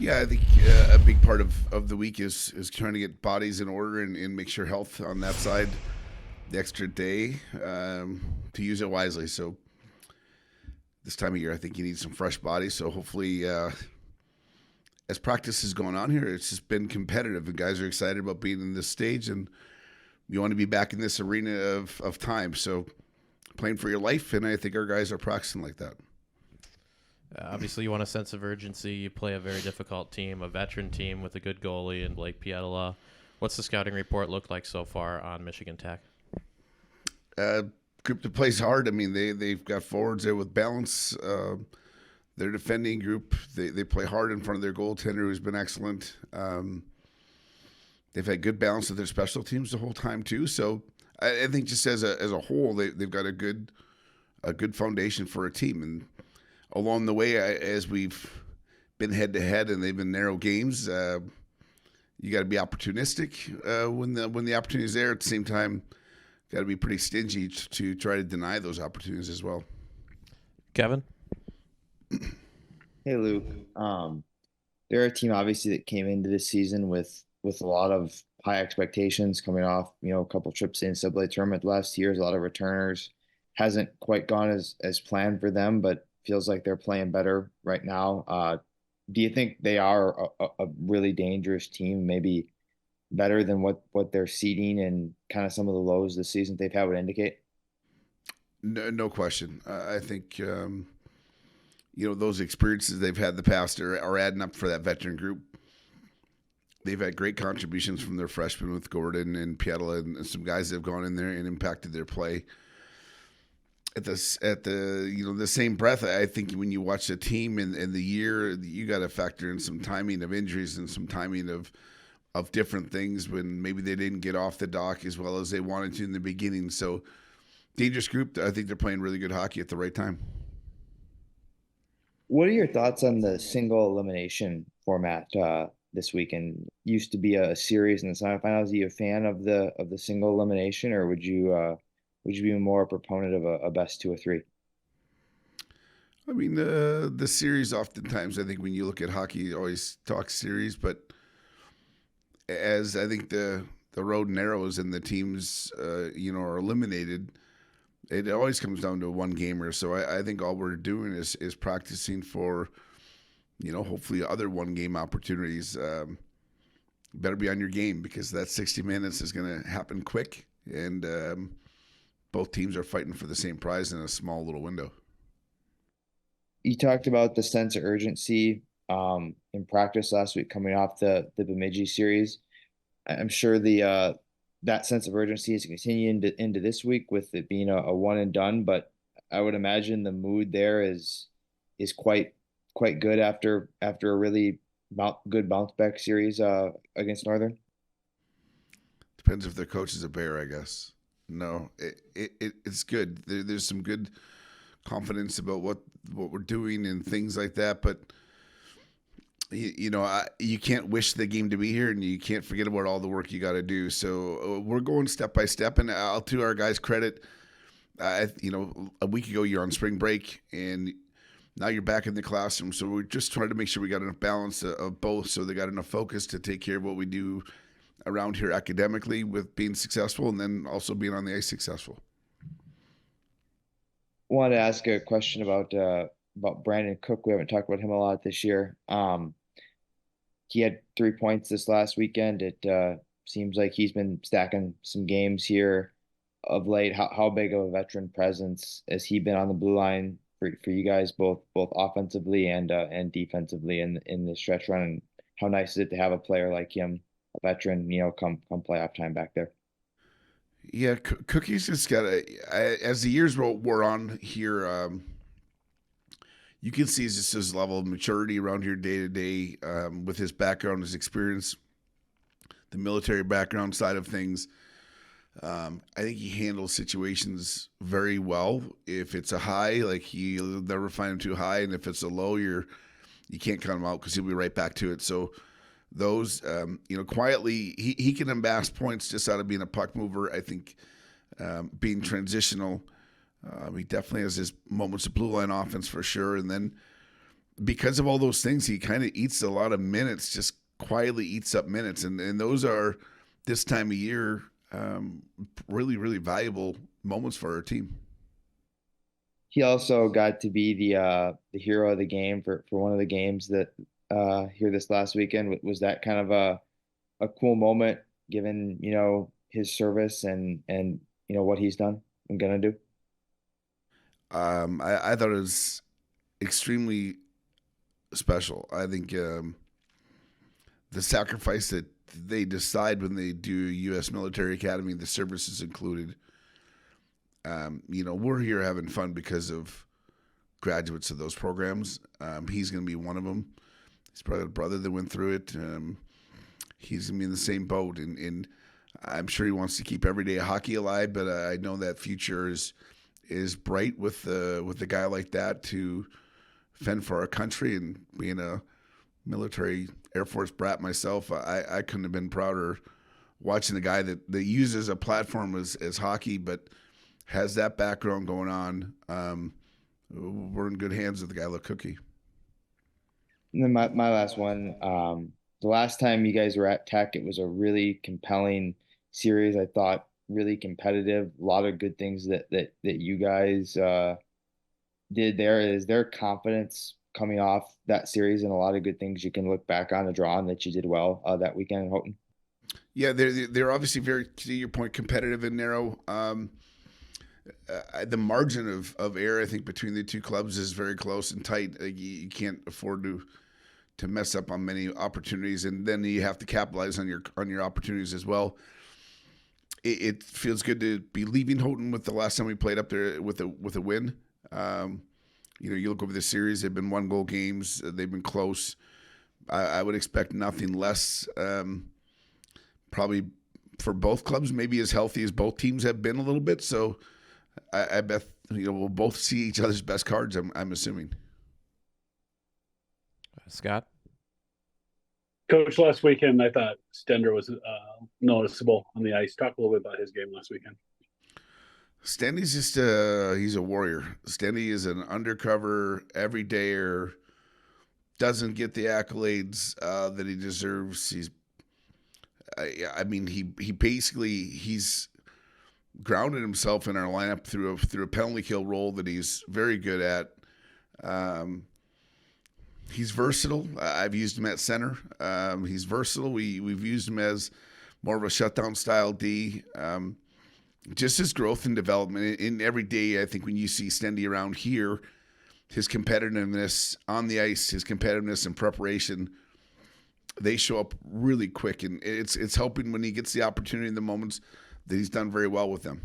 Yeah, I think a big part of the week is trying to get bodies in order and make sure health on that side. The extra day to use it wisely. So this time of year, I think you need some fresh bodies. So hopefully, as practice is going on here, it's just been competitive. The guys are excited about being in this stage, and you want to be back in this arena of time. So playing for your life, and I think our guys are practicing like that. Obviously, you want a sense of urgency. You play a very difficult team, a veteran team with a good goalie and Blake Pietila. What's the scouting report look like so far on Michigan Tech? Group that plays hard. I mean, they've got forwards there with balance. Their defending group, they play hard in front of their goaltender, who's been excellent. They've had good balance with their special teams the whole time too. So I think just as a whole, they've got a good foundation for a team. And along the way, as we've been head to head and they've been narrow games, you got to be opportunistic when the opportunity is there. At the same time, got to be pretty stingy to try to deny those opportunities as well. Kevin? Hey Luke, they're a team obviously that came into this season with a lot of high expectations coming off, a couple trips in NCAA tournament last year, a lot of returners. Hasn't quite gone as planned for them, but feels like they're playing better right now. Do you think they are a really dangerous team, maybe better than what they're seeding and kind of some of the lows this season they've had would indicate? No question. I think those experiences they've had in the past are adding up for that veteran group. They've had great contributions from their freshmen with Gordon and Pietila and some guys that have gone in there and impacted their play. At the same breath, I think when you watch the team and the year, you got to factor in some timing of injuries and some timing of different things when maybe they didn't get off the dock as well as they wanted to in the beginning. So dangerous group. I think they're playing really good hockey at the right time. What are your thoughts on the single elimination format this weekend? Used to be a series in the semifinals. Are you a fan of the single elimination, or would you be more a proponent of a best two or three? I mean, the series oftentimes, I think when you look at hockey, you always talk series, but as I think the road narrows and the teams, are eliminated, it always comes down to a one gamer. So I think all we're doing is practicing for, hopefully other one game opportunities. Better be on your game because that 60 minutes is going to happen quick, and both teams are fighting for the same prize in a small little window. You talked about the sense of urgency in practice last week coming off the Bemidji series. I'm sure the that sense of urgency is continuing into this week with it being a one and done, but I would imagine the mood there is quite good after a really good bounce back series against Northern. Depends if their coach is a bear, I guess. No, it's good. There's some good confidence about what we're doing and things like that, but you can't wish the game to be here, and you can't forget about all the work you got to do. So we're going step by step, and I'll to our guys' credit. A week ago you're on spring break, and now you're back in the classroom. So we're just trying to make sure we got enough balance of both, so they got enough focus to take care of what we do around here academically with being successful, and then also being on the ice successful. Wanted to ask a question about Brandon Cook. We haven't talked about him a lot this year. He had 3 points this last weekend. It seems like he's been stacking some games here of late. How big of a veteran presence has he been on the blue line for you guys, both offensively and defensively in the stretch run? And how nice is it to have a player like him, a veteran, come playoff time back there? Yeah, Cookie's just got as the years wore on here. You can see just his level of maturity around here day to day with his background, his experience, the military background side of things. I think he handles situations very well. If it's a high, like you'll never find him too high, and if it's a low, you can't count him out because he'll be right back to it. So those, quietly, he can amass points just out of being a puck mover. I think being transitional. He definitely has his moments of blue line offense for sure. And then because of all those things, he kind of eats a lot of minutes, just quietly eats up minutes. And those are, this time of year, really, really valuable moments for our team. He also got to be the hero of the game for one of the games that here this last weekend. Was that kind of a cool moment given, his service and what he's done and gonna do? I thought it was extremely special. I think the sacrifice that they decide when they do U.S. Military Academy, the services included. We're here having fun because of graduates of those programs. He's going to be one of them. He's probably a brother that went through it. He's going to be in the same boat, and I'm sure he wants to keep everyday hockey alive. But I know that future is bright with a guy like that to fend for our country. And being a military Air Force brat myself, I couldn't have been prouder watching the guy that uses a platform as hockey, but has that background going on. We're in good hands with the guy like Cookie. And then my last one, the last time you guys were at Tech, it was a really compelling series. I thought really competitive. A lot of good things that you guys did there. Is there confidence coming off that series and a lot of good things you can look back on and draw on that you did well that weekend in Houghton? Yeah, they're obviously very, to your point, competitive and narrow. The margin of error, I think, between the two clubs is very close and tight. You can't afford to mess up on many opportunities, and then you have to capitalize on your opportunities as well. It feels good to be leaving Houghton with the last time we played up there with a win. You look over the series; they've been 1-goal games. They've been close. I would expect nothing less. Probably for both clubs, maybe as healthy as both teams have been a little bit. So I bet we'll both see each other's best cards. I'm assuming. Scott? Coach, last weekend I thought Stender was noticeable on the ice. Talk a little bit about his game last weekend. Standy's just he's a warrior. Standy is an undercover, everydayer, doesn't get the accolades that he deserves. He's grounded himself in our lineup through a penalty kill role that he's very good at. He's versatile. I've used him at center. He's versatile. We've used him as more of a shutdown style D. Just his growth and development in every day. I think when you see Stendy around here, his competitiveness on the ice, his competitiveness and preparation, they show up really quick, and it's helping when he gets the opportunity in the moments that he's done very well with them.